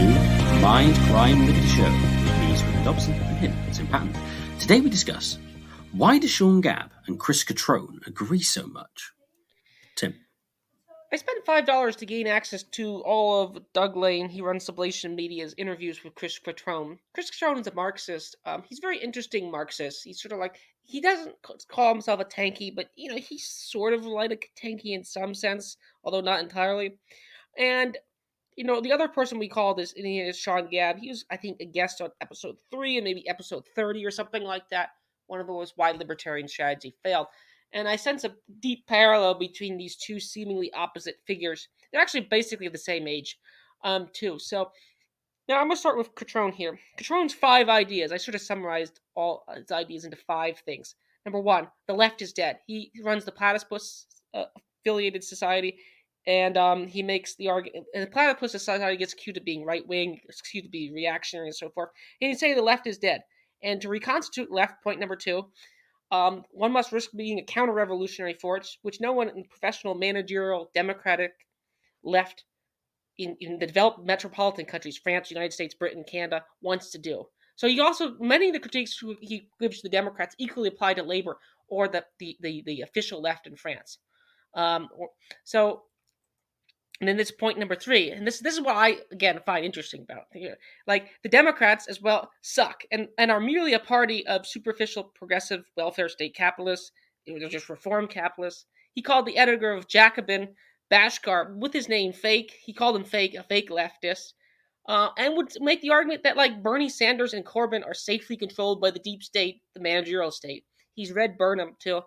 to Mind Crime Liberty Show with me, Swin Dobson, and him, Tim Patton. Today we discuss, why do Sean Gabb and Chris Cutrone agree so much? Tim. I spent $5 to gain access to all of Doug Lane. He runs Sublation Media's interviews with Chris Cutrone. Chris Cutrone is a Marxist. He's a very interesting Marxist. He's sort of like, he doesn't call himself a tanky, but he's sort of like a tanky in some sense, although not entirely. And the other person we called is Sean Gabb. He was, I think, a guest on episode 3 and maybe episode 30 or something like that. One of them was why libertarian strategy failed. And I sense a deep parallel between these two seemingly opposite figures. They're actually basically the same age, too. So now I'm going to start with Cutrone here. Cutrone's 5 ideas. I sort of summarized all his ideas into 5 things. Number 1, the left is dead. He runs the Platypus affiliated society, and he makes the argument. The Platypus society gets accused of being right wing, accused of being reactionary, and so forth. And he'd say the left is dead. And to reconstitute left, point number 2, one must risk being a counter-revolutionary force, which no one in the professional, managerial, democratic left in the developed metropolitan countries, France, United States, Britain, Canada, wants to do. So many of the critiques he gives to the Democrats equally apply to Labour or the official left in France. And then this point number 3, and this is what I, again, find interesting about here. Like, the Democrats, as well, suck and are merely a party of superficial progressive welfare state capitalists. They're just reform capitalists. He called the editor of Jacobin, Bashkar, with his name fake. He called him fake, a fake leftist, and would make the argument that, like, Bernie Sanders and Corbyn are safely controlled by the deep state, the managerial state. He's read Burnham, too,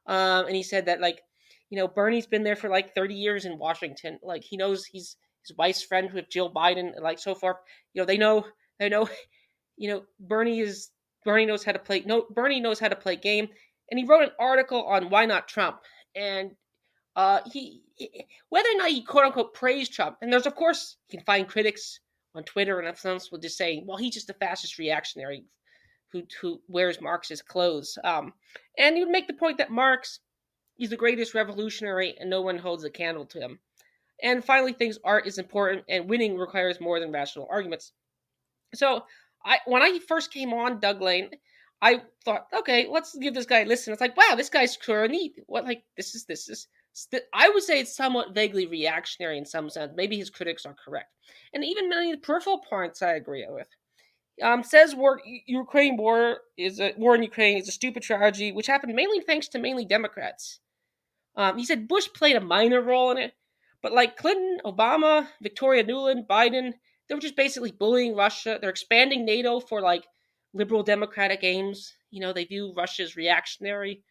and he said that, like, Bernie's been there for like 30 years in Washington. Like, he knows he's his wife's friend with Jill Biden, and like so forth. They know, Bernie knows how to play. No, Bernie knows how to play game. And he wrote an article on why not Trump. And he whether or not he quote unquote praised Trump. And there's, of course, you can find critics on Twitter and some will just say, well, he's just a fascist reactionary who wears Marxist clothes. And he would make the point that Marx, he's the greatest revolutionary, and no one holds a candle to him. And finally, thinks art is important, and winning requires more than rational arguments. So, when I first came on Doug Lane, I thought, okay, let's give this guy a listen. It's like, wow, this guy's sure neat. What, like, this is. I would say it's somewhat vaguely reactionary in some sense. Maybe his critics are correct, and even many of the peripheral points I agree with. Says Ukraine war in Ukraine is a stupid tragedy, which happened mainly thanks to mainly Democrats. He said Bush played a minor role in it, but like Clinton, Obama, Victoria Nuland, Biden, they were just basically bullying Russia. They're expanding NATO for like liberal democratic aims. They view Russia as reactionary.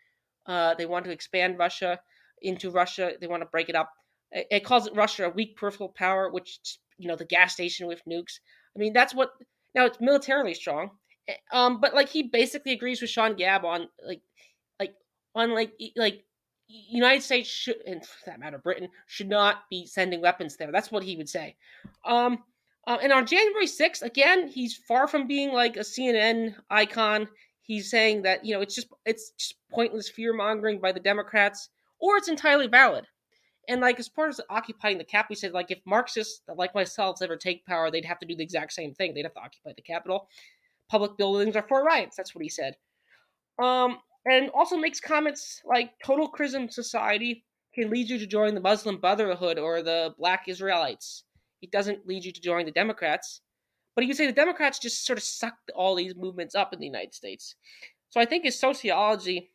They want to expand Russia into Russia. They want to break it up. It calls it Russia a weak peripheral power, which, the gas station with nukes. I mean, that's what, now it's militarily strong. But like he basically agrees with Sean Gabb on United States should, and for that matter, Britain, should not be sending weapons there. That's what he would say. And on January 6th, again, he's far from being like a CNN icon. He's saying that, it's just pointless fear-mongering by the Democrats, or it's entirely valid. And like as part of occupying the Capitol, he said, like, if Marxists like myself ever take power, they'd have to do the exact same thing. They'd have to occupy the Capitol. Public buildings are for riots. That's what he said. And also makes comments like total Chrism society can lead you to join the Muslim Brotherhood or the Black Israelites. It doesn't lead you to join the Democrats. But you could say the Democrats just sort of sucked all these movements up in the United States. So I think his sociology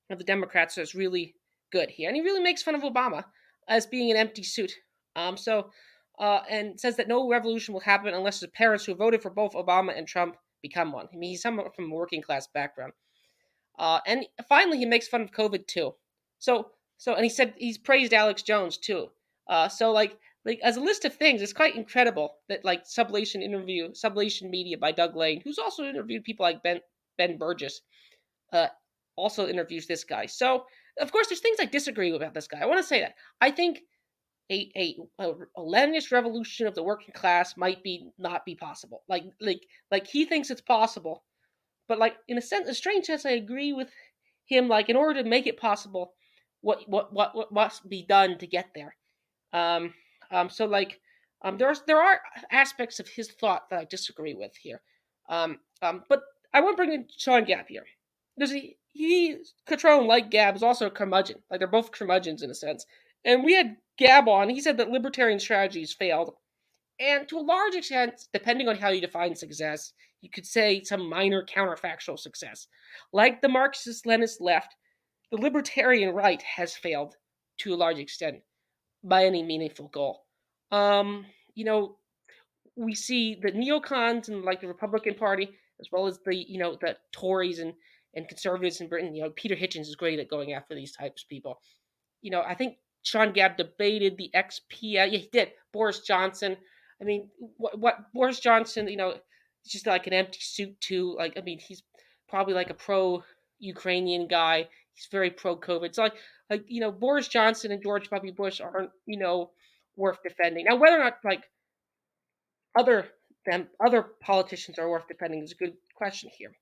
of the Democrats is really good here. And he really makes fun of Obama as being an empty suit. And says that no revolution will happen unless the parents who voted for both Obama and Trump become one. I mean, he's someone from a working class background. And finally, he makes fun of COVID too. And he said he's praised Alex Jones too. Like as a list of things, it's quite incredible that like Sublation Media by Doug Lane, who's also interviewed people like Ben Burgess, also interviews this guy. So of course, there's things I disagree with about this guy. I want to say that I think a Leninist revolution of the working class might not be possible. Like he thinks it's possible. But like in a strange sense, I agree with him. Like in order to make it possible, what must be done to get there? There are aspects of his thought that I disagree with here, but I want to bring in Sean Gabb here. Does he Cutrone, like Gabb, is also a curmudgeon. Like they're both curmudgeons in a sense. And we had Gabb on. He said that libertarian strategies failed, and to a large extent, depending on how you define success, you could say some minor counterfactual success. Like the Marxist Leninist left, the libertarian right has failed to a large extent by any meaningful goal. Um, you know, we see the neocons and like the Republican Party, as well as the Tories and conservatives in Britain. Peter Hitchens is great at going after these types of people. I think Sean Gabb debated the XP. Yeah, he did. Boris Johnson. I mean, what Boris Johnson? He's just like an empty suit too. Like, I mean, he's probably like a pro-Ukrainian guy. He's very pro-COVID. So Boris Johnson and George W. Bush aren't worth defending. Now, whether or not like other other politicians are worth defending is a good question here.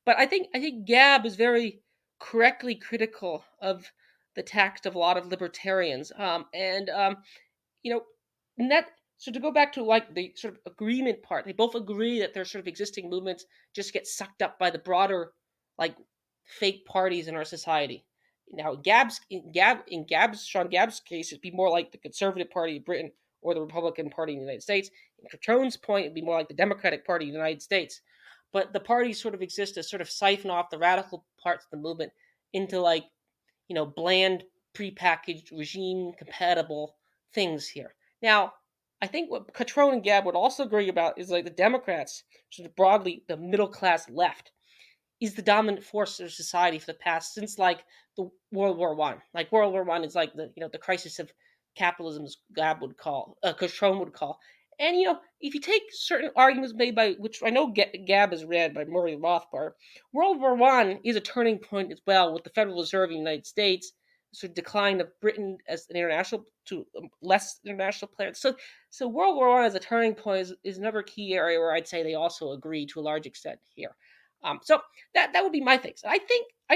But I think Gabb is very correctly critical of the text of a lot of libertarians. And you know, and that so to go back to like the sort of agreement part, they both agree that their sort of existing movements just get sucked up by the broader like fake parties in our society. Now, in Sean Gabb's case, it'd be more like the Conservative Party of Britain or the Republican Party in the United States. In Cutrone's point, it'd be more like the Democratic Party in the United States. But the parties sort of exist to sort of siphon off the radical parts of the movement into like bland, prepackaged, regime compatible things here. Now, I think what Cutrone and Gabb would also agree about is like the Democrats, sort of broadly the middle class left, is the dominant force of society for the past since like the World War One. Like World War One is like the crisis of capitalism, as Gabb would call, Cutrone would call. And if you take certain arguments made by which I know Gabb has read by Murray Rothbard, World War One is a turning point as well with the Federal Reserve of the United States, sort of decline of Britain as an international to less international player. So World War One as a turning point is another key area where I'd say they also agree to a large extent here. So that would be my thing. So I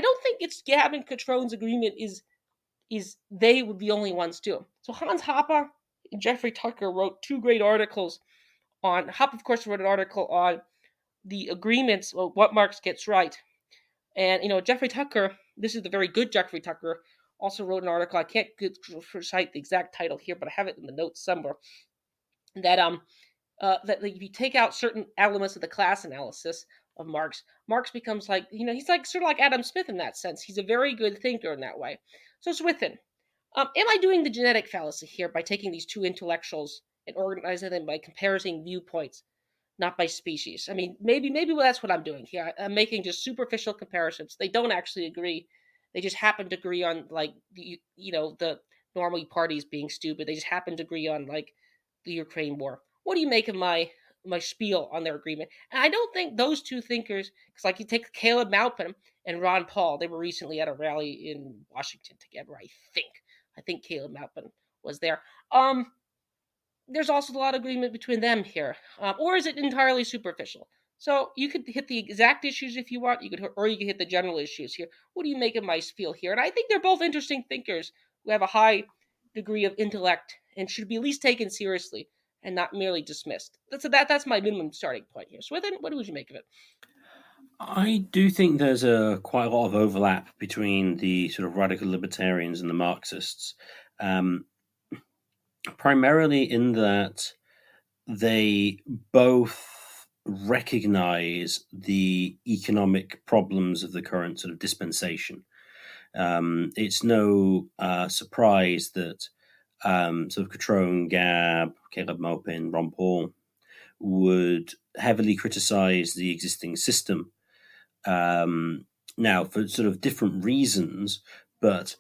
don't think it's Gabb and Cutrone's agreement is they would be the only ones to. So Hans Hoppe and Jeffrey Tucker wrote two great articles on. Hoppe, of course, wrote an article on the agreements, well, what Marx gets right, and Jeffrey Tucker. This is the very good Jeffrey Tucker. Also wrote an article. I can't recite the exact title here, but I have it in the notes somewhere. That if you take out certain elements of the class analysis of Marx, Marx becomes like he's like sort of like Adam Smith in that sense. He's a very good thinker in that way. So Swithin, am I doing the genetic fallacy here by taking these two intellectuals and organizing them by comparing viewpoints, not by species? I mean, maybe that's what I'm doing here. I'm making just superficial comparisons. They don't actually agree. They just happen to agree on like the normally parties being stupid. They just happen to agree on like the Ukraine war. What do you make of my spiel on their agreement? And I don't think those two thinkers, because like you take Caleb Maupin and Ron Paul, they were recently at a rally in Washington together. I think Caleb Maupin was there. There's also a lot of agreement between them here, or is it entirely superficial? So you could hit the exact issues if you want. Or you could hit the general issues here. What do you make of my spiel here? And I think they're both interesting thinkers who have a high degree of intellect and should be at least taken seriously and not merely dismissed. That's my minimum starting point here. So, what would you make of it? I do think there's quite a lot of overlap between the sort of radical libertarians and the Marxists, um, primarily in that they both recognize the economic problems of the current sort of dispensation. It's no surprise that sort of Cutrone, Gabb, Caleb Maupin, Ron Paul would heavily criticize the existing system. Now, for sort of different reasons, but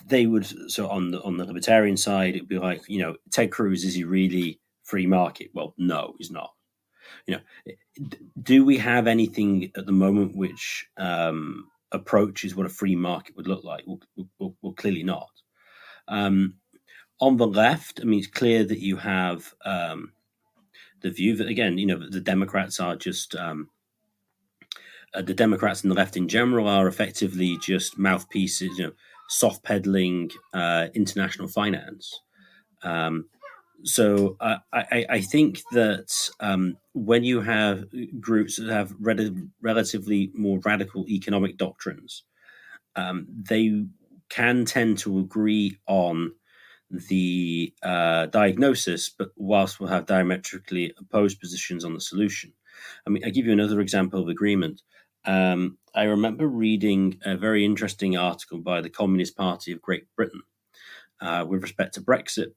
they would, so on the libertarian side, it'd be like, Ted Cruz, is he really free market? Well, no, he's not. Do we have anything at the moment which approaches what a free market would look like? Well, clearly not. On the left, I mean, it's clear that you have the view that, again, the Democrats are just the Democrats and the left in general are effectively just mouthpieces, soft peddling international finance. So I think that when you have groups that have relatively more radical economic doctrines, they can tend to agree on the diagnosis, but whilst we'll have diametrically opposed positions on the solution. I mean, I give you another example of agreement. I remember reading a very interesting article by the Communist Party of Great Britain with respect to Brexit.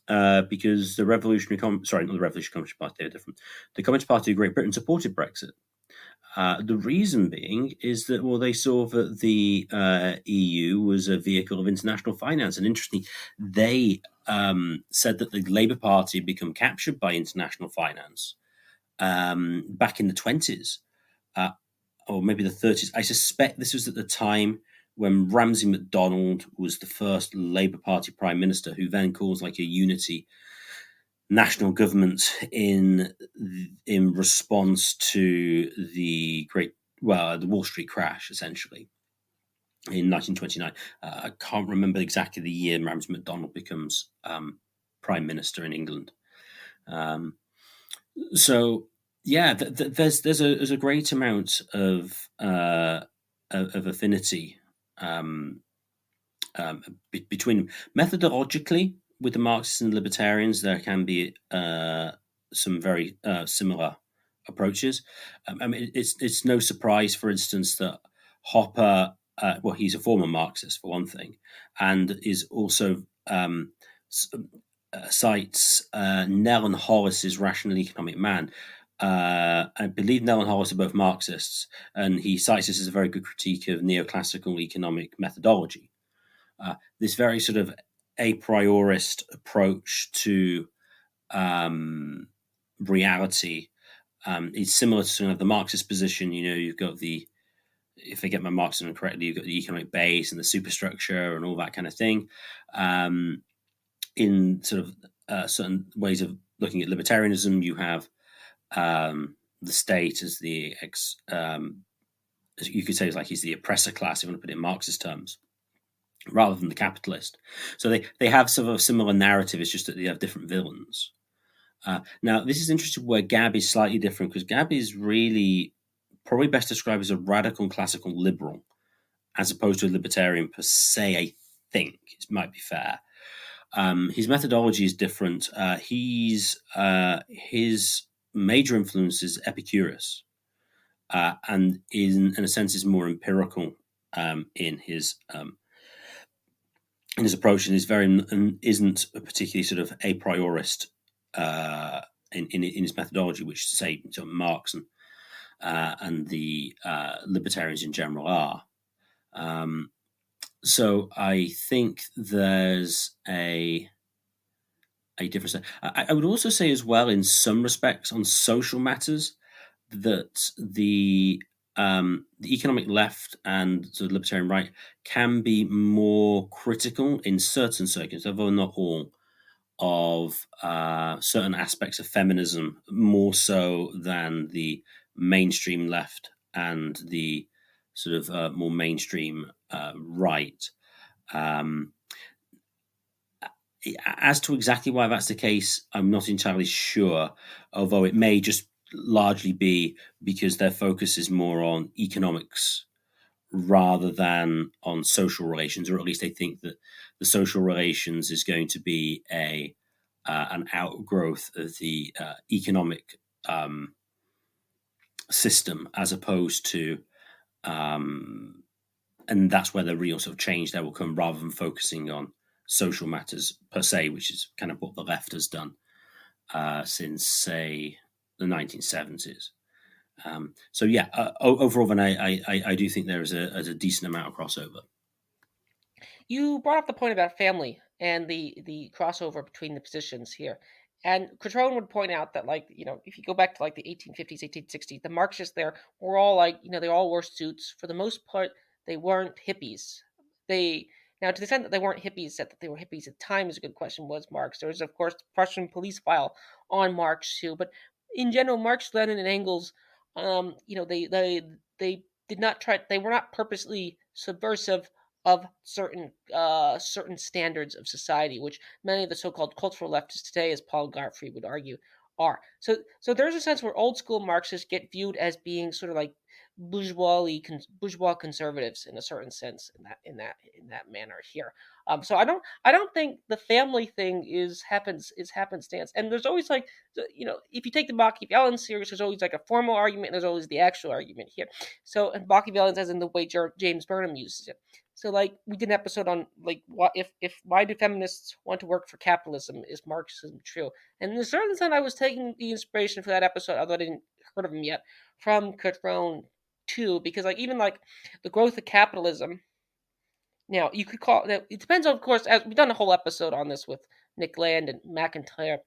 Because the sorry, not the Revolutionary Communist Party, they're different. The Communist Party of Great Britain supported Brexit. The reason being is that, well, they saw that the EU was a vehicle of international finance. And interestingly, they said that the Labour Party had become captured by international finance back in the 20s, uh, or maybe the 30s. I suspect this was at the time when Ramsay MacDonald was the first Labour Party Prime Minister, who then calls like a unity national government in response to the the Wall Street crash, essentially in 1929. I can't remember exactly the year Ramsay MacDonald becomes prime minister in England. Um, so yeah, there's a great amount of affinity um, between them. Methodologically, with the Marxists and libertarians, there can be some very similar approaches. I mean, it's no surprise, for instance, that Hopper, well, he's a former Marxist for one thing, and is also cites Nell and Hollis's Rational Economic Man. I believe Nell and Hollis are both Marxists, and he cites this as a very good critique of neoclassical economic methodology. This very sort of a priorist approach to um, reality is similar to sort of the Marxist position. You know, you've got the, if I get my Marxism correctly, you've got the economic base and the superstructure and all that kind of thing. In sort of certain ways of looking at libertarianism, you have the state as as you could say, is like he's the oppressor class, if you want to put it in Marxist terms, rather than the capitalist. So they have sort of a similar narrative. It's just that they have different villains. Now, this is interesting where Gabb is slightly different, because Gabb is really probably best described as a radical classical liberal, as opposed to a libertarian per se. I think it might be fair. His methodology is different. His major influence is Epicurus, and in a sense is more empirical in his approach, and is very and isn't a particularly sort of a priorist in his methodology, which is to say, so Marx and the libertarians in general are. So I think there's a difference. I would also say as well, in some respects, on social matters, that the economic left and the libertarian right can be more critical in certain circuits, although not all, of certain aspects of feminism, more so than the mainstream left and the sort of more mainstream right. Um, as to exactly why that's the case, I'm not entirely sure, although it may just largely be because their focus is more on economics rather than on social relations, or at least they think that the social relations is going to be a an outgrowth of the economic system, as opposed to, and that's where the real sort of change there will come, rather than focusing on social matters per se, which is kind of what the left has done since, say, the 1970s. So yeah, overall, then I do think there is a decent amount of crossover. You brought up the point about family and the crossover between the positions here. And Cutrone would point out that, like, if you go back to like the 1850s, 1860s, the Marxists there were all like, they all wore suits. For the most part, they weren't hippies. They Now, to the extent that they weren't hippies, said that they were hippies at the time is a good question. Was Marx? There was, of course, the Prussian police file on Marx too. But in general, Marx, Lenin, and Engels, they did not try. They were not purposely subversive of certain standards of society, which many of the so-called cultural leftists today, as Paul Gottfried would argue, are. So there's a sense where old school Marxists get viewed as being sort of like bourgeois conservatives in a certain sense in that manner here. So I don't think the family thing is happenstance. And there's always like if you take the Machiavellian series, there's always like a formal argument and there's always the actual argument here. So and Machiavellian as in the way James Burnham uses it. So like we did an episode on like what if why do feminists want to work for capitalism? Is Marxism true? And in a certain sense, I was taking the inspiration for that episode, although I didn't heard of him yet, from Cutrone too, because like even like the growth of capitalism. Now you could call it. It depends, of course. As we've done a whole episode on this with Nick Land and McIntyre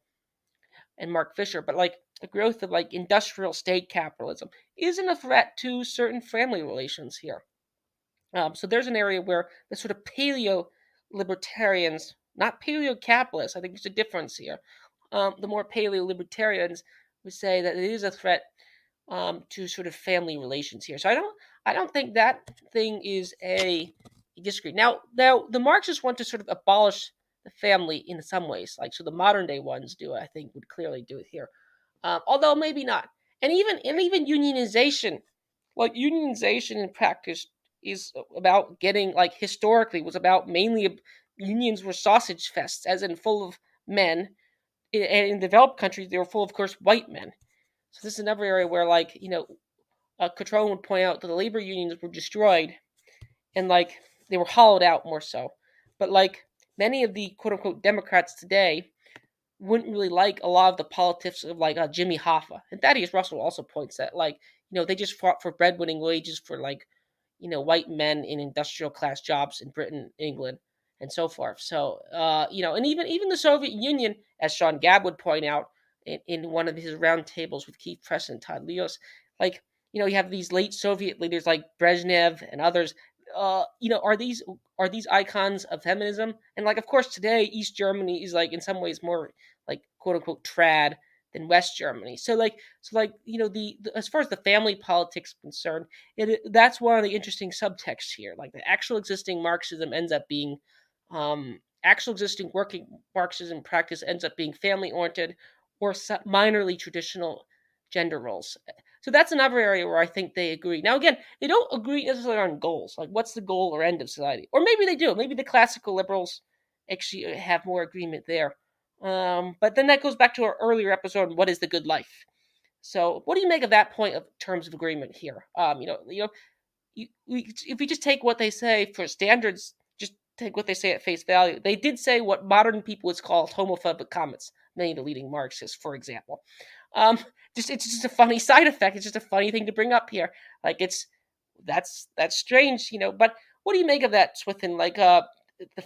and Mark Fisher, but like the growth of like industrial state capitalism isn't a threat to certain family relations here. So there's an area where the sort of paleo libertarians, not paleo capitalists, I think there's a difference here. The more paleo libertarians would say that it is a threat to sort of family relations here. So I don't think that thing is a disagree. Now the Marxists want to sort of abolish the family in some ways, like so the modern day ones do. I think would clearly do it here, although maybe not. And even unionization, like unionization in practice is about getting like historically was about mainly unions were sausage fests, as in full of men. And in developed countries, they were full of course white men. So this is another area where, like, Cutrone would point out that the labor unions were destroyed and, like, they were hollowed out more so. But, like, many of the quote unquote Democrats today wouldn't really like a lot of the politics of, like, Jimmy Hoffa. And Thaddeus Russell also points that, like, they just fought for breadwinning wages for, like, white men in industrial class jobs in Britain, England, and so forth. So, and even the Soviet Union, as Sean Gabb would point out in one of his roundtables with Keith Press and Todd Leos, like, you have these late Soviet leaders like Brezhnev and others. Are these icons of feminism? And like, of course, today East Germany is like in some ways more like quote unquote trad than West Germany. So like the as far as the family politics is concerned, that's one of the interesting subtexts here. Like the actual existing Marxism ends up being, actual existing working Marxism practice ends up being family oriented or minorly traditional gender roles. So that's another area where I think they agree. Now, again, they don't agree necessarily on goals, like what's the goal or end of society, or maybe they do. Maybe the classical liberals actually have more agreement there. But then that goes back to our earlier episode on what is the good life. So, what do you make of that point of terms of agreement here? If we just take what they say for standards, just take what they say at face value. They did say what modern people would call homophobic comments. Many of the leading Marxists, for example. Um, it's just a funny side effect. It's just a funny thing to bring up here. Like that's strange, But what do you make of that, Swithin? Like the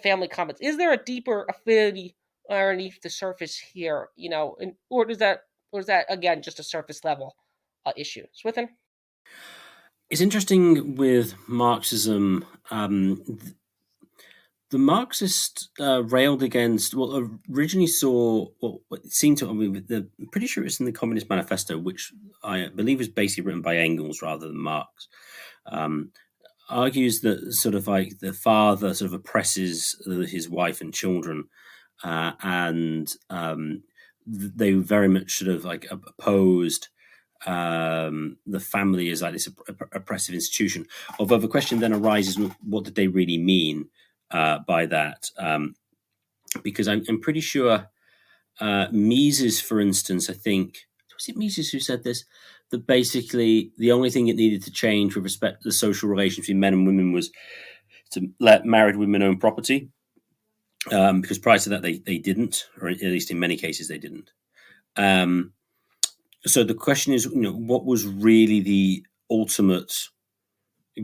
family comments. Is there a deeper affinity underneath the surface here? Or is that again just a surface level issue? Swithin? It's interesting with Marxism. The Marxists railed against, well, originally saw, well, it seemed to, I'm pretty sure it's in the Communist Manifesto, which I believe was basically written by Engels rather than Marx, um, argues that sort of like the father sort of oppresses his wife and children, and they very much sort of like opposed the family as like this oppressive institution. Although the question then arises, what did they really mean by that? Because I'm pretty sure Mises, for instance, I think, was it Mises who said this? That basically the only thing it needed to change with respect to the social relations between men and women was to let married women own property. Because prior to that, they didn't, or at least in many cases, they didn't. So the question is, what was really the ultimate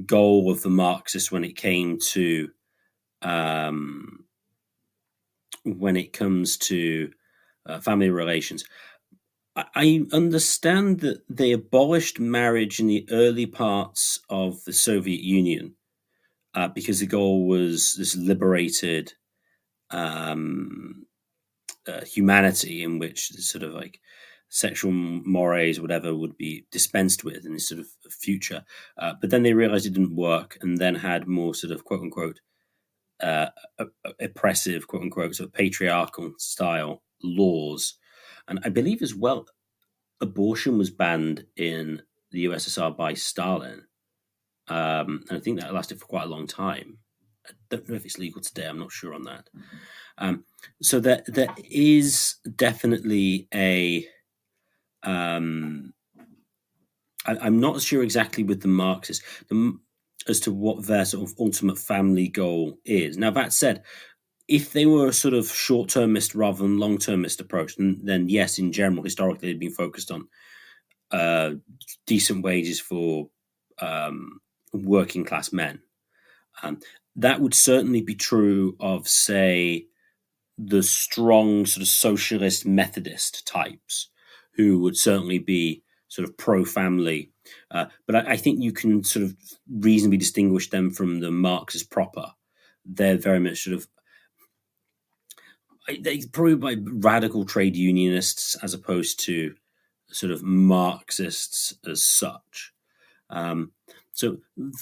goal of the Marxists when it came to when it comes to family relations? I understand that they abolished marriage in the early parts of the Soviet Union because the goal was this liberated humanity in which sort of like sexual mores, whatever, would be dispensed with in this sort of future. But then they realized it didn't work and then had more sort of quote unquote uh, oppressive, quote unquote, sort of patriarchal style laws. And I believe as well, abortion was banned in the USSR by Stalin. And I think that lasted for quite a long time. I don't know if it's legal today. I'm not sure on that. Um, so there is definitely a. Um, I'm not sure exactly with the Marxists as to what their sort of ultimate family goal is. Now that said, if they were a sort of short-termist rather than long-termist approach, then yes, in general, historically, they've been focused on uh, decent wages for working class men. Um, that would certainly be true of, say, the strong sort of socialist Methodist types, who would certainly be sort of pro family. But I think you can sort of reasonably distinguish them from the Marxist proper. They're very much sort of they probably by radical trade unionists as opposed to sort of Marxists as such. Um, so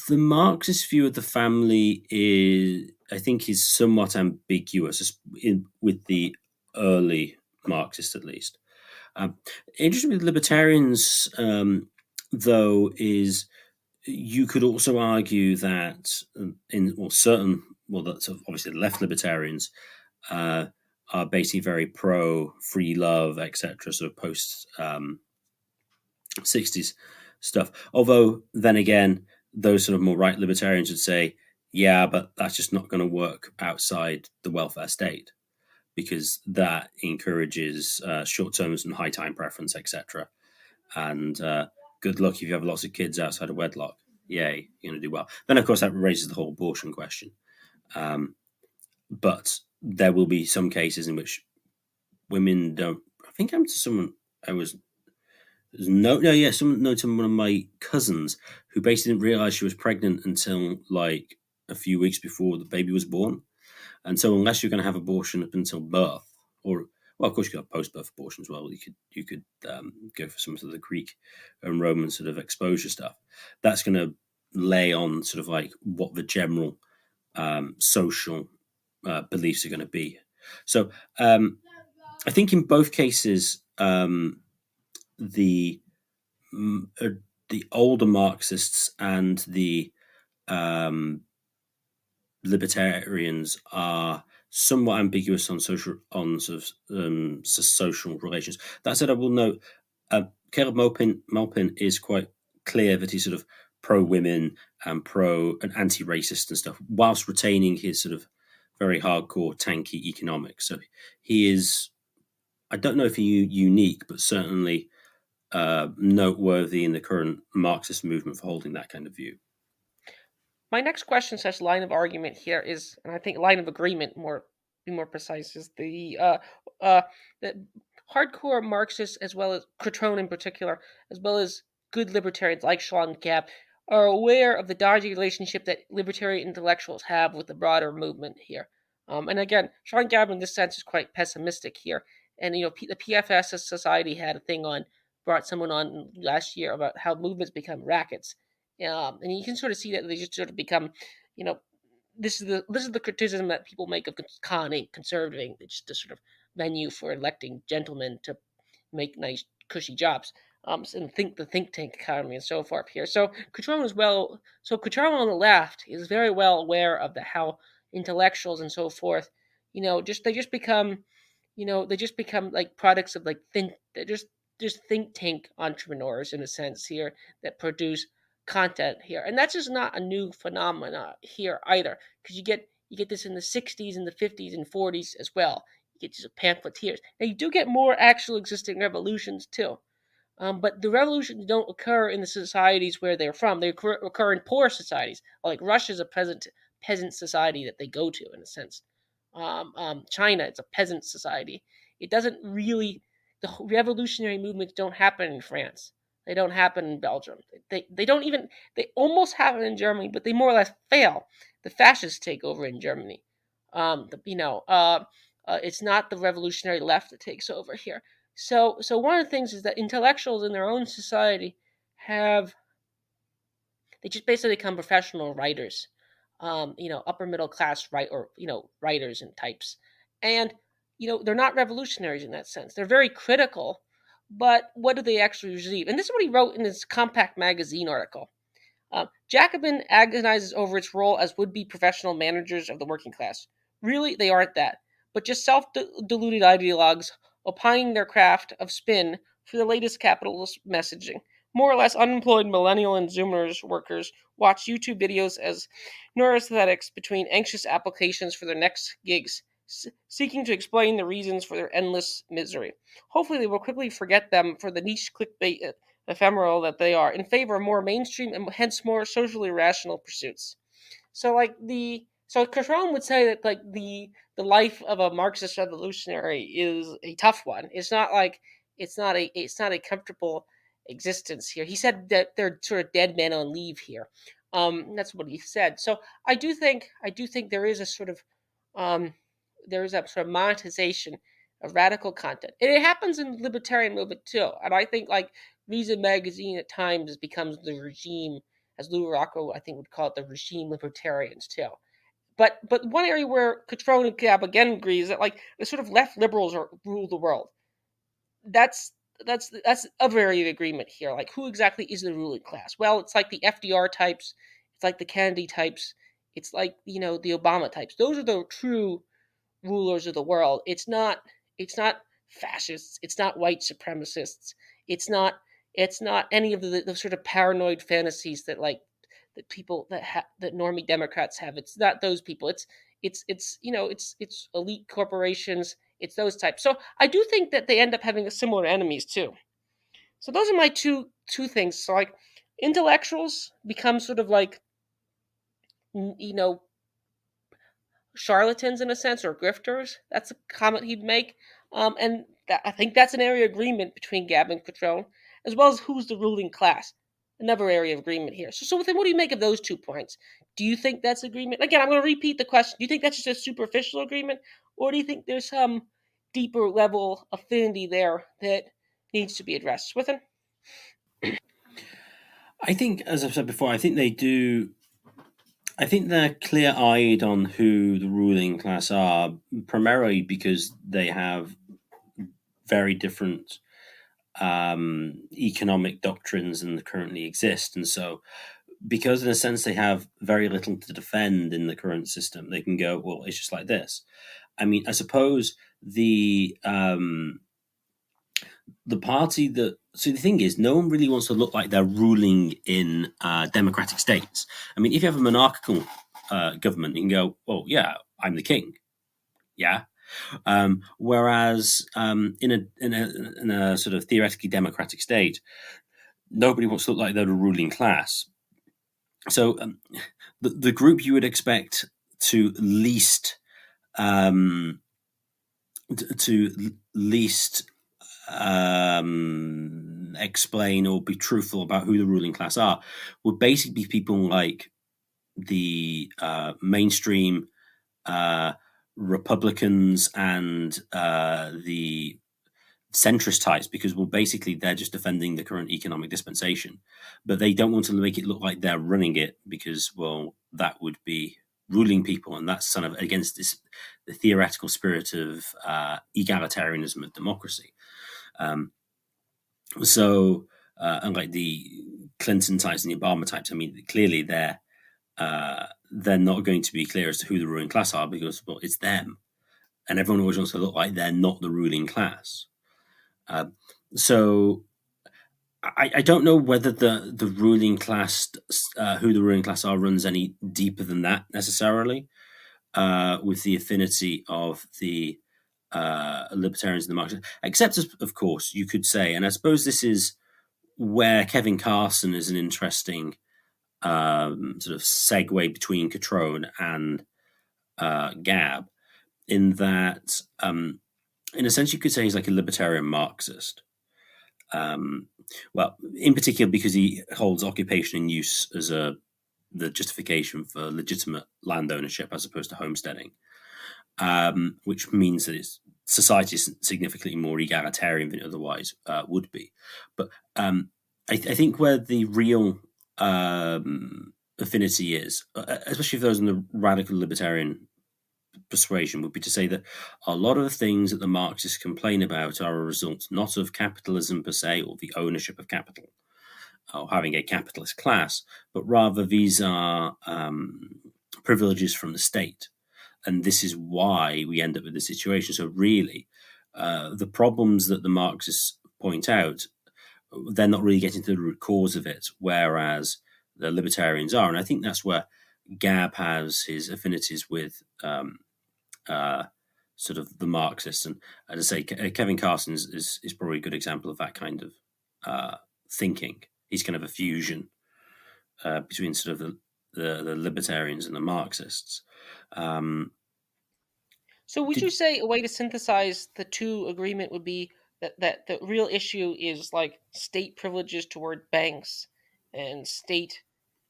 the Marxist view of the family is, I think, is somewhat ambiguous with the early Marxists, at least. Um, Interesting with libertarians, though, is you could also argue that in well, certain well, that's obviously the left libertarians uh, are basically very pro free love, etc. Sort of post 60s stuff. Although, then again, those sort of more right libertarians would say, yeah, but that's just not going to work outside the welfare state because that encourages short termism and high time preference, etc. And good luck if you have lots of kids outside of wedlock. Yay, you're going to do well. Then, of course, that raises the whole abortion question. Um, but there will be some cases in which women don't. I think I'm to someone I was no, yeah, someone noted one of my cousins who basically didn't realize she was pregnant until like a few weeks before the baby was born. And so, unless you're going to have abortion up until birth, or well, of course, you could have post-birth abortion as well. You could go for some of the Greek and Roman sort of exposure stuff. That's going to lay on sort of like what the general social beliefs are going to be. So, I think in both cases, the uh, the older Marxists and the um, libertarians are somewhat ambiguous on sort of social relations. That said, I will note Caleb Malpin is quite clear that he's sort of pro women and pro and anti racist and stuff, whilst retaining his sort of very hardcore tanky economics. So he is. I don't know if he's unique, but certainly noteworthy in the current Marxist movement for holding that kind of view. My next question slash line of argument here is, and I think line of agreement, more be more precise, is uh, the hardcore Marxists as well as Cutrone in particular, as well as good libertarians like Sean Gabb, are aware of the dodgy relationship that libertarian intellectuals have with the broader movement here. And again, Sean Gabb in this sense is quite pessimistic here. And the PFS Society had a thing on, brought someone on last year about how movements become rackets, and you can sort of see that they just sort of become, you know, this is the criticism that people make of conning, conserving. It's just a sort of venue for electing gentlemen to make nice, cushy jobs. And think the think tank economy and so forth here. So Cutrone as well. So Cutrone on the left is very well aware of the how intellectuals and so forth, they just become, they just become like products of like think. They're just think tank entrepreneurs in a sense here that produce content here, and that's just not a new phenomena here either, because you get this in the 60s and the 50s and 40s as well. You get just pamphleteers. Now you do get more actual existing revolutions too, but the revolutions don't occur in the societies where they're from. They occur in poor societies, like Russia's a peasant society that they go to in a sense. China, it's a peasant society. It doesn't really. The revolutionary movements don't happen in France. They don't happen in Belgium. They don't even. They almost happen in Germany, but they more or less fail. The fascists take over in Germany. It's not the revolutionary left that takes over here. So one of the things is that intellectuals in their own society have they just basically become professional writers. upper middle class writers and types, and they're not revolutionaries in that sense. They're very critical, but what do they actually receive? And this is what he wrote in his Compact magazine article. Jacobin agonizes over its role as would be professional managers of the working class. Really, they aren't that, but just self deluded ideologues opining their craft of spin for the latest capitalist messaging. More or less unemployed millennial and Zoomers workers watch YouTube videos as neuroaesthetics between anxious applications for their next gigs, seeking to explain the reasons for their endless misery. Hopefully, they will quickly forget them for the niche clickbait ephemeral that they are, in favor of more mainstream and hence more socially rational pursuits. So Cutrone would say that the life of a Marxist revolutionary is a tough one. It's not a comfortable existence here. He said that they're sort of dead men on leave here. That's what he said. So I do think there is a sort of um, there is a sort of monetization of radical content, and it happens in the libertarian movement too. And I think like Reason magazine at times becomes the regime, as Lou Rocco I think would call it, the regime libertarians too. But one area where Cutrone and Gabb again agree is that like the sort of left liberals rule the world. That's that's a area of agreement here. Like who exactly is the ruling class? Well, it's like the FDR types, it's like the Kennedy types, it's like the Obama types. Those are the true rulers of the world. It's not fascists. It's not white supremacists. It's not it's not any of the sort of paranoid fantasies that people that normie Democrats have. It's not those people. It's elite corporations. It's those types. So I do think that they end up having similar enemies too. So those are my two things. So like intellectuals become sort of like you know charlatans in a sense, or grifters. That's a comment he'd make. I think that's an area of agreement between Gabb and Cutrone, as well as who's the ruling class. Another area of agreement here. So then what do you make of those 2 points? Do you think that's agreement? Again, I'm going to repeat the question. Do you think that's just a superficial agreement, or do you think there's some deeper level affinity there that needs to be addressed? Swithin? I think, as I've said before, I think they do. I think they're clear eyed on who the ruling class are, primarily because they have very different economic doctrines than currently exist. And so, because in a sense they have very little to defend in the current system, they can go, well, it's just like this. I mean, I suppose the party that so the thing is, no one really wants to look like they're ruling in democratic states. I mean, if you have a monarchical government, you can go, well, yeah, I'm the king, yeah. Whereas in a sort of theoretically democratic state, nobody wants to look like they're the ruling class. So the group you would expect to least um, to least explain or be truthful about who the ruling class are would basically be people like the mainstream uh, Republicans and the centrist types, because well, basically they're just defending the current economic dispensation, but they don't want to make it look like they're running it because well, that would be ruling people, and that's kind of against the theoretical spirit of egalitarianism of democracy. Um, so, unlike the Clinton types and the Obama types, I mean, clearly they're not going to be clear as to who the ruling class are because well, it's them, and everyone always wants to look like they're not the ruling class. Uh, so I don't know whether the ruling class, who the ruling class are, runs any deeper than that necessarily, with the affinity of the libertarians and the Marxists. Except, of course, you could say, and I suppose this is where Kevin Carson is an interesting sort of segue between Cutrone and Gabb, in that, in a sense, you could say he's like a libertarian Marxist. Um, well, in particular, because he holds occupation and use as the justification for legitimate land ownership as opposed to homesteading, which means that society is significantly more egalitarian than it otherwise would be. But I think where the real affinity is, especially for those in the radical libertarian persuasion, would be to say that a lot of the things that the Marxists complain about are a result not of capitalism per se or the ownership of capital or having a capitalist class, but rather these are privileges from the state. And this is why we end up with this situation. So, really, the problems that the Marxists point out, they're not really getting to the root cause of it, whereas the libertarians are. And I think that's where Gabb has his affinities with uh, sort of the Marxists. And as I say, Kevin Carson is probably a good example of that kind of thinking. He's kind of a fusion between sort of the libertarians and the Marxists. Um, So, would you did say a way to synthesize the two agreement would be that the real issue is like state privileges toward banks and state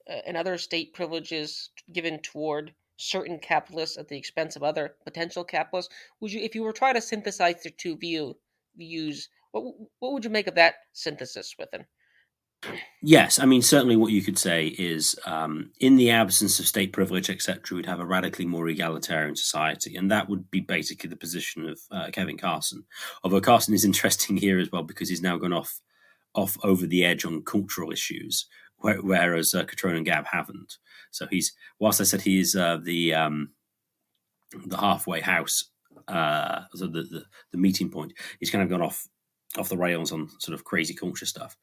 and other state privileges given toward certain capitalists at the expense of other potential capitalists? Would you, if you were trying to synthesize the two views, what would you make of that synthesis within? Yes, I mean, certainly what you could say is in the absence of state privilege, etc., we'd have a radically more egalitarian society. And that would be basically the position of Kevin Carson. Although Carson is interesting here as well because he's now gone off over the edge on cultural issues, whereas Cutrone and Gabb haven't. So whilst I said he's the halfway house, so the meeting point, he's kind of gone off the rails on sort of crazy culture stuff.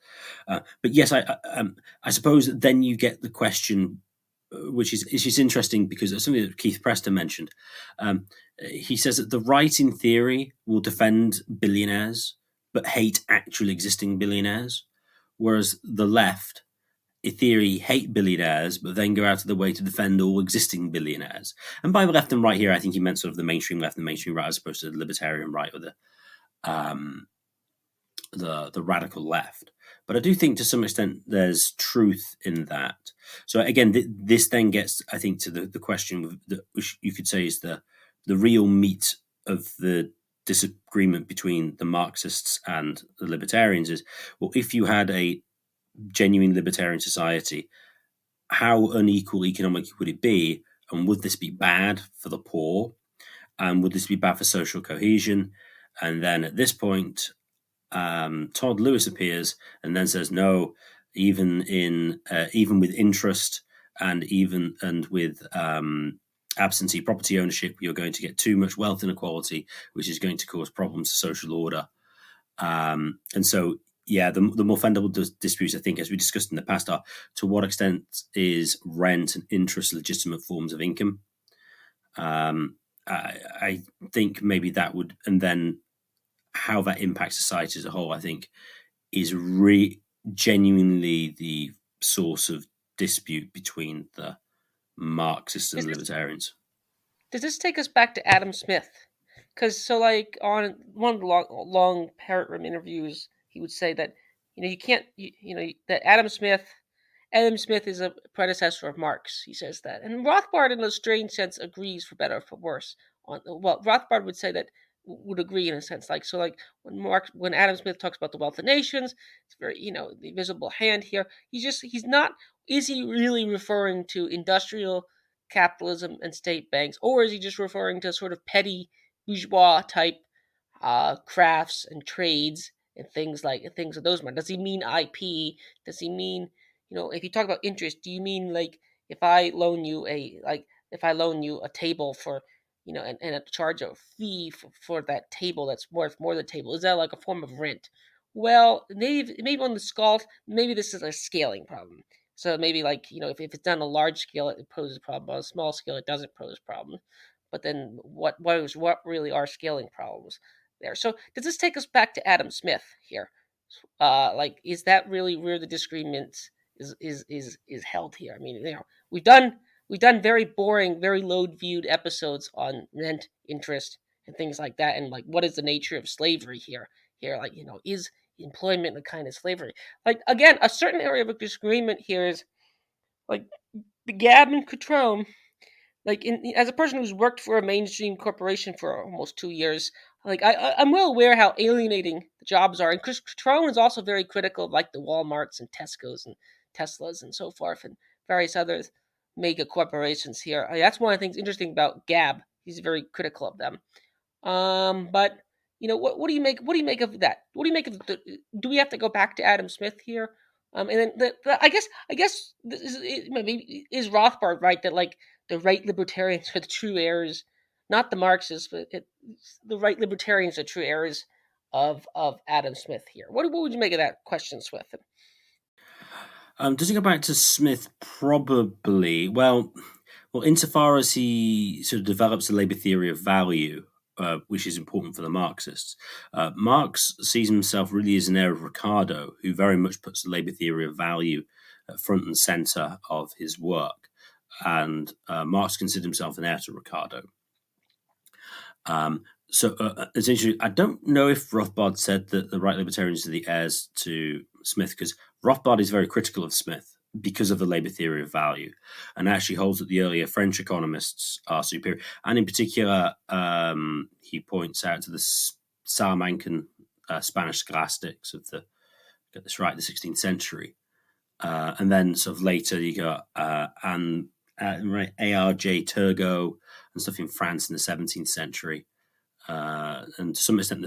But yes, I suppose then you get the question, which is interesting because it's something that Keith Preston mentioned. He says that the right, in theory, will defend billionaires but hate actual existing billionaires, whereas the left, in theory, hate billionaires but then go out of the way to defend all existing billionaires. And by the left and right here, I think he meant sort of the mainstream left and the mainstream right as opposed to the libertarian right or um, the radical left. But I do think to some extent there's truth in that. So again, this then gets, I think, to the question which you could say is the real meat of the disagreement between the Marxists and the libertarians is, well, if you had a genuine libertarian society, how unequal economically would it be? And would this be bad for the poor? And would this be bad for social cohesion? And then at this point, Todd Lewis appears and then says, "No, even with interest and with absentee property ownership, you're going to get too much wealth inequality, which is going to cause problems to social order." And so, yeah, the more fundamental disputes, I think, as we discussed in the past, are to what extent is rent and interest legitimate forms of income. I think maybe that would, and then how that impacts society as a whole, I think, is genuinely the source of dispute between the Marxists and Does the this libertarians. does this take us back to Adam Smith? Because so like on one of the long parrot room interviews, he would say that you can't that Adam Smith is a predecessor of Marx. He says that, and Rothbard, in a strange sense, agrees for better or for worse. Rothbard would say that would agree in a sense, like so, like when Adam Smith talks about the wealth of nations, it's very the invisible hand here. He's not. Is he really referring to industrial capitalism and state banks, or is he just referring to sort of petty bourgeois type crafts and trades and things of those kinds? Does he mean IP? Does he mean if you talk about interest, do you mean like if I loan you a table for and charge a fee for that table that's worth more than table? Is that like a form of rent? Well, maybe on the scale, maybe this is a scaling problem. So maybe like if it's done on a large scale, it poses a problem. On a small scale, it doesn't pose a problem. But then what really are scaling problems there? So does this take us back to Adam Smith here? Like, is that really where the disagreement is held here? I mean, we've done very boring, very low viewed episodes on rent, interest, and things like that, and like what is the nature of slavery here? Here, like is employment a kind of slavery? Like again, a certain area of disagreement here is like the Gabb and Cutrone, like as a person who's worked for a mainstream corporation for almost 2 years, like I'm well aware how alienating the jobs are. And Chris Cutrone is also very critical of like the Walmarts and Tesco's and Teslas and so forth. And various other mega corporations here. That's one of the things interesting about Gabb. He's very critical of them. But what do you make? What do you make of that? What do you make of do we have to go back to Adam Smith here? And then I guess this maybe is Rothbard right that like the right libertarians are the true heirs, not the Marxists, but the right libertarians are true heirs of Adam Smith here. What would you make of that question, Swift? Does it go back to Smith? Probably. Well, insofar as he sort of develops the labor theory of value, which is important for the Marxists, Marx sees himself really as an heir of Ricardo, who very much puts the labor theory of value at front and center of his work. And Marx considered himself an heir to Ricardo. So it's interesting. I don't know if Rothbard said that the right libertarians are the heirs to Smith, because Rothbard is very critical of Smith because of the labor theory of value, and actually holds that the earlier French economists are superior. And in particular, he points out to the Salamancan Spanish scholastics of get this right, the 16th century. And then sort of later you got A.R.J. Turgot and stuff in France in the 17th century. And to some extent,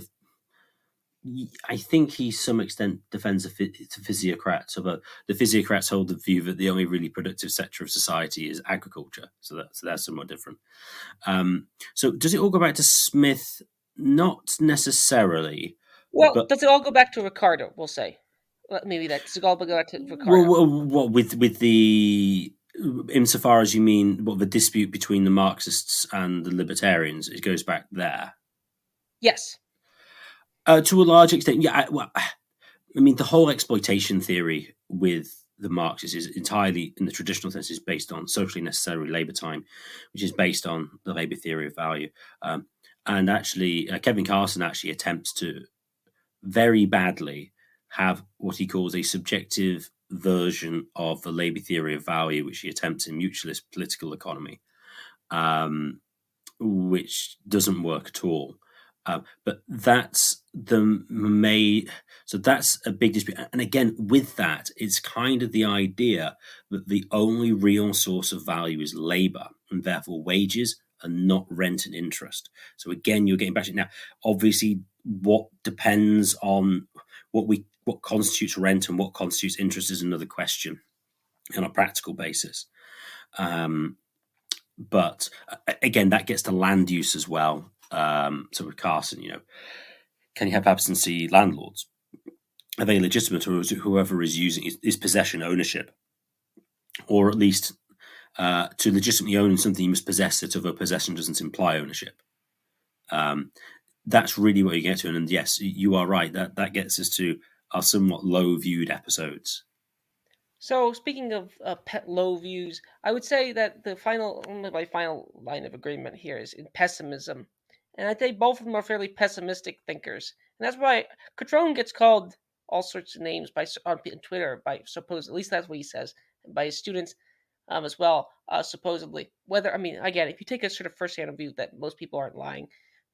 I think he, to some extent, defends the physiocrats. Although the physiocrats hold the view that the only really productive sector of society is agriculture, so that's somewhat different. So does it all go back to Smith? Not necessarily, Well, but does it all go back to Ricardo? We'll say maybe that does it all go back to Ricardo? what with the insofar as you mean what the dispute between the Marxists and the libertarians, it goes back there. Yes. To a large extent, yeah. I mean, the whole exploitation theory with the Marxists is entirely, in the traditional sense, is based on socially necessary labor time, which is based on the labor theory of value. And actually, Kevin Carson actually attempts to very badly have what he calls a subjective version of the labor theory of value, which he attempts in mutualist political economy, which doesn't work at all. But that's so that's a big dispute. And again, with that, it's kind of the idea that the only real source of value is labor, and therefore wages, and not rent and interest. So again, you're getting back to it now. Obviously, what depends on what constitutes rent and what constitutes interest is another question on a practical basis. But again, that gets to land use as well. So with Carson, can you have absentee landlords? Are they legitimate, or is whoever is using is possession ownership? Or at least to legitimately own something, you must possess it, although possession doesn't imply ownership. That's really what you get to. And yes, you are right. That gets us to our somewhat low viewed episodes. So speaking of low views, I would say that my final line of agreement here is in pessimism, and I think both of them are fairly pessimistic thinkers, and that's why Cutrone gets called all sorts of names on Twitter by suppose at least that's what he says by his students as well supposedly. Whether I mean again, if you take a sort of first-hand view that most people aren't lying,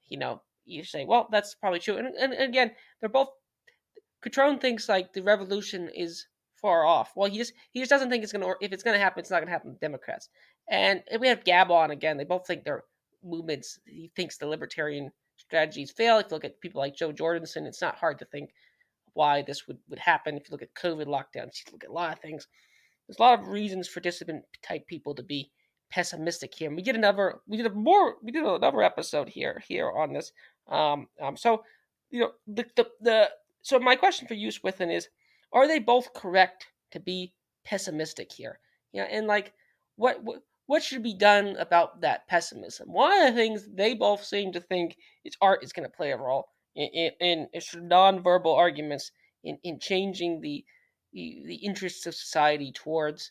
you say well that's probably true, and again they're both Cutrone thinks like the revolution is far off. Well, he just doesn't think it's gonna. If it's gonna happen, it's not gonna happen with Democrats. And if we have Gabb on again, they both think their movements. He thinks the libertarian strategies fail. If you look at people like Joe Jordanson, it's not hard to think why this would happen. If you look at COVID lockdowns, you look at a lot of things. There's a lot of reasons for dissident type people to be pessimistic here. And we did another episode here on this. So so my question for you, Swithin, is: are they both correct to be pessimistic here? And like, what should be done about that pessimism? One of the things they both seem to think is art is going to play a role in sort of nonverbal arguments in changing the interests of society towards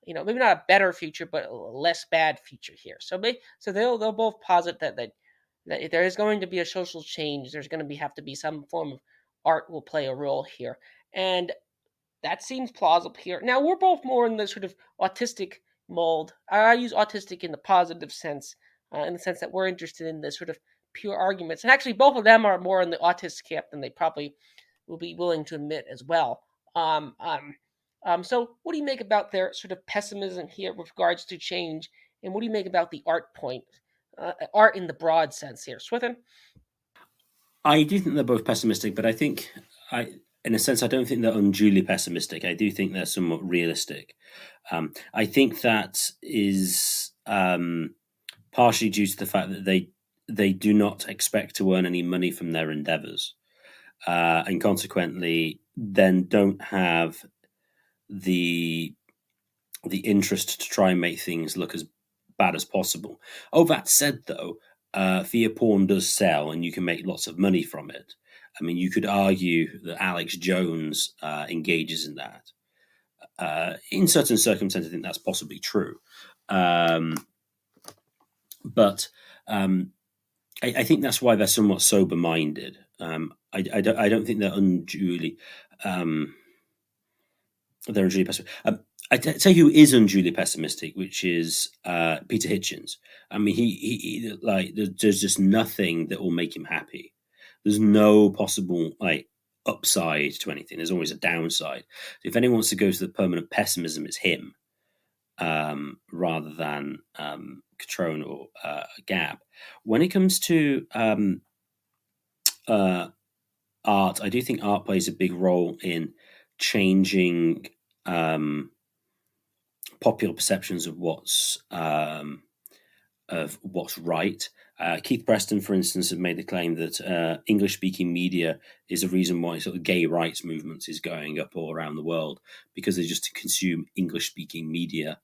maybe not a better future but a less bad future here. So they'll both posit that if there is going to be a social change, there's going to have to be some form of art will play a role here, and that seems plausible here. Now we're both more in the sort of autistic mold. I use autistic in the positive sense, in the sense that we're interested in the sort of pure arguments, and actually both of them are more in the autist camp than they probably will be willing to admit as well. So, what do you make about their sort of pessimism here with regards to change, and what do you make about the art point, art in the broad sense here, Swithin? I do think they're both pessimistic, but I think in a sense, I don't think they're unduly pessimistic. I do think they're somewhat realistic. I think that is partially due to the fact that they do not expect to earn any money from their endeavors, and consequently, then don't have the interest to try and make things look as bad as possible. Oh, that said, though, fear porn does sell, and you can make lots of money from it. I mean, you could argue that Alex Jones engages in that. In certain circumstances, I think that's possibly true. Um, but I think that's why they're somewhat sober minded. I don't think um, they're unduly pessimistic. Tell you who is unduly pessimistic, which is Peter Hitchens. I mean, he like there's just nothing that will make him happy. There's no possible like upside to anything. There's always a downside. So if anyone wants to go to the permanent pessimism, it's him, rather than Cutrone or Gabb. When it comes to uh, art, I do think art plays a big role in changing um, popular perceptions of what's right. Keith Preston, for instance, have made the claim that English-speaking media is a reason why sort of gay rights movements is going up all around the world, because they just consume English-speaking media,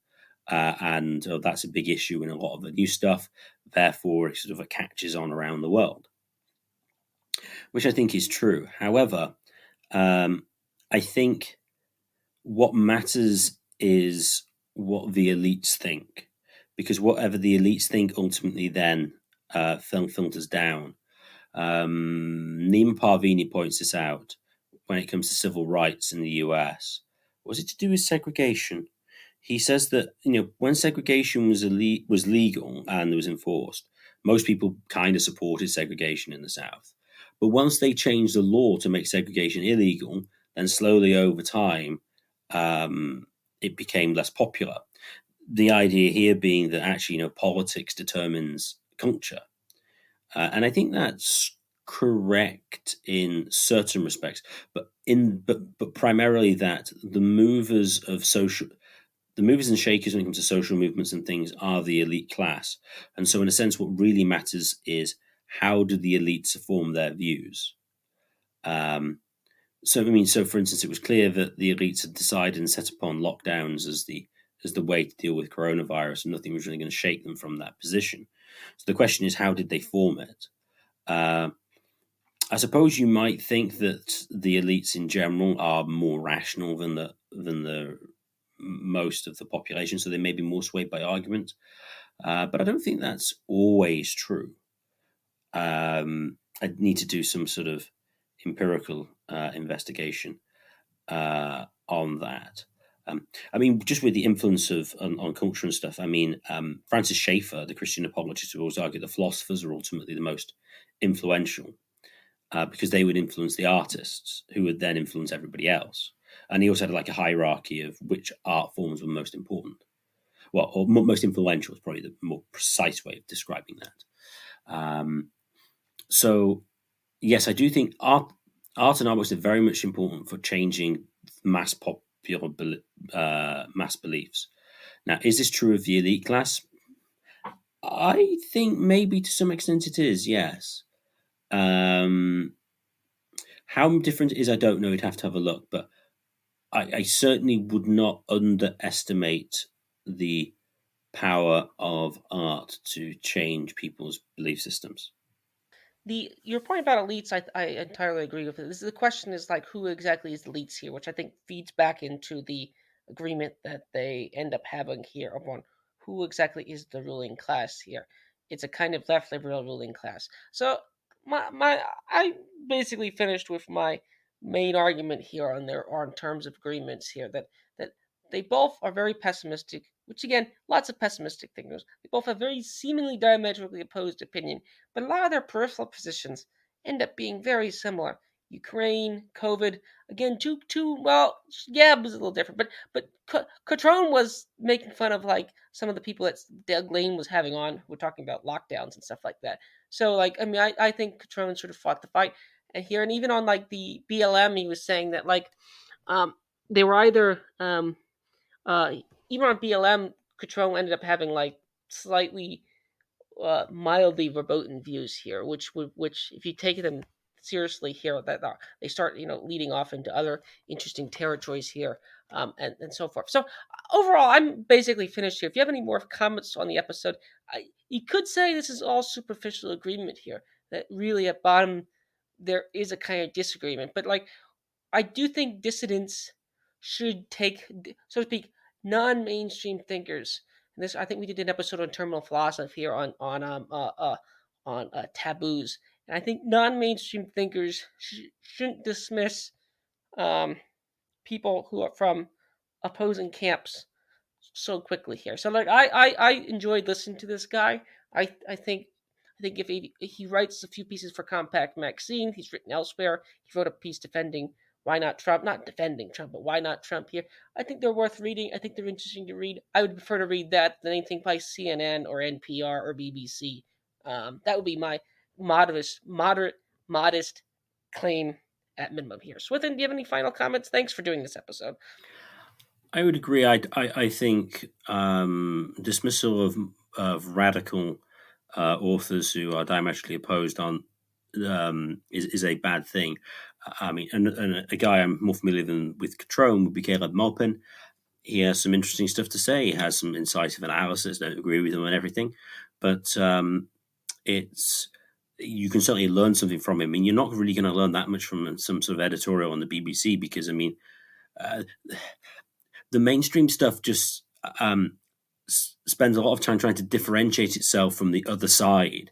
and that's a big issue in a lot of the new stuff. Therefore, it sort of catches on around the world, which I think is true. However, um, I think what matters is what the elites think, because whatever the elites think ultimately then film filters down. Nima Parvini points this out when it comes to civil rights in the US. Was it to do with segregation? He says that when segregation was legal and was enforced, most people kind of supported segregation in the South. But once they changed the law to make segregation illegal, then slowly over time, it became less popular. The idea here being that actually, politics determines culture, and I think that's correct in certain respects, but primarily that the movers and shakers when it comes to social movements and things are the elite class, and so in a sense, what really matters is how do the elites form their views. Um, so I mean, so for instance, it was clear that the elites had decided and set upon lockdowns as the way to deal with coronavirus, and nothing was really going to shake them from that position. So the question is, how did they form it? Uh, I suppose you might think that the elites in general are more rational than the most of the population, so they may be more swayed by argument. But I don't think that's always true. I'd need to do some sort of empirical investigation on that. I mean, just with the influence of on culture and stuff. I mean, Francis Schaeffer, the Christian apologist, would always argue that philosophers are ultimately the most influential, because they would influence the artists, who would then influence everybody else. And he also had like a hierarchy of which art forms were most important. Well, or most influential is probably the more precise way of describing that. So yes, I do think art and artworks are very much important for changing mass beliefs. Now, is this true of the elite class? I think maybe to some extent it is. Yes. Um, how different it is, I don't know. You'd have to have a look, but I certainly would not underestimate the power of art to change people's belief systems. The your point about elites, I entirely agree with it. This is the question is like who exactly is the elites here, which I think feeds back into the agreement that they end up having here upon who exactly is the ruling class here. It's a kind of left liberal ruling class. So my I basically finished with my main argument here on their on terms of agreements here that they both are very pessimistic, which again, lots of pessimistic thinkers. They both have very seemingly diametrically opposed opinion, but a lot of their peripheral positions end up being very similar. Ukraine, COVID. Again, two. Well, Gabb was a little different, but Cutrone was making fun of like some of the people that Doug Lane was having on. We're talking about lockdowns and stuff like that. So like, I mean, I think Cutrone sort of fought the fight, and here, and even on like the BLM, he was saying that like, um, they were either uh, even on BLM, Cutrone ended up having like slightly mildly verboten views here, which if you take them seriously here, that they start leading off into other interesting territories here, and so forth. So overall, I'm basically finished here. If you have any more comments on the episode, you could say this is all superficial agreement here. That really at bottom there is a kind of disagreement, but like I do think dissidents should take, so to speak, non-mainstream thinkers. And this, I think we did an episode on terminal philosophy here on taboos. And I think non-mainstream thinkers shouldn't dismiss um, people who are from opposing camps so quickly here. So like I enjoyed listening to this guy. I think if he writes a few pieces for Compact Magazine, he's written elsewhere. He wrote a piece defending why not Trump, not defending Trump, but why not Trump here. I think they're worth reading. I think they're interesting to read. I would prefer to read that than anything by CNN or NPR or BBC. That would be my modest claim at minimum here. Swithin, do you have any final comments? Thanks for doing this episode. I would agree. I think dismissal of radical authors who are diametrically opposed is a bad thing. I mean, and a guy I'm more familiar than with Cutrone would be Caleb Maupin. He has some interesting stuff to say. He has some incisive analysis. Don't agree with him on everything, but it's you can certainly learn something from him. I mean, you're not really going to learn that much from some sort of editorial on the BBC because I mean, uh, the mainstream stuff just spends a lot of time trying to differentiate itself from the other side,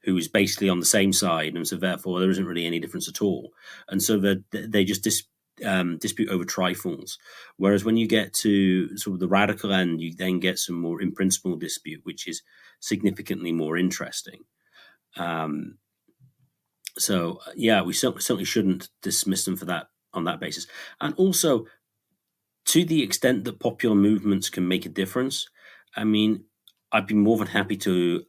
who is basically on the same side, and so therefore there isn't really any difference at all. And so they just dispute over trifles. Whereas when you get to sort of the radical end, you then get some more in principle dispute, which is significantly more interesting. So yeah, we certainly shouldn't dismiss them for that on that basis. And also, to the extent that popular movements can make a difference, I mean, I'd be more than happy to,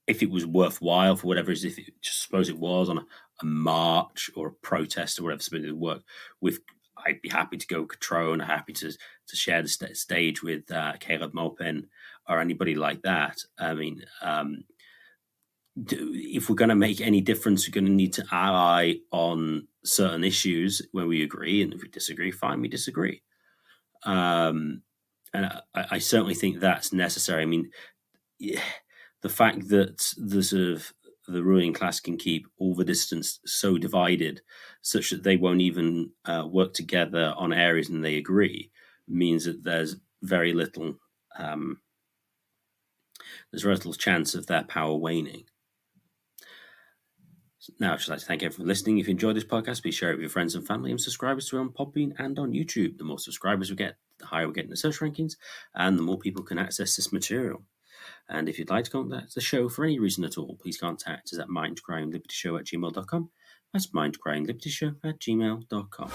if it was worthwhile for whatever it is, if it, just suppose it was on a march or a protest or whatever, something that would work with, I'd be happy to go Cutrone, happy to share the stage with Caleb Maupin or anybody like that. I mean, if we're going to make any difference, we're going to need to ally on certain issues where we agree, and if we disagree, fine, we disagree. And I certainly think that's necessary. I mean, the fact that the sort of the ruling class can keep all the distance so divided, such that they won't even work together on areas and they agree, means that there's very little chance of their power waning. Now, I'd just like to thank everyone for listening. If you enjoyed this podcast, please share it with your friends and family and subscribers to it on Podbean and on YouTube. The more subscribers we get, the higher we get in the search rankings, and the more people can access this material. And if you'd like to contact the show for any reason at all, please contact us at mindcrimelibertyshow@gmail.com. That's mindcrimelibertyshow@gmail.com.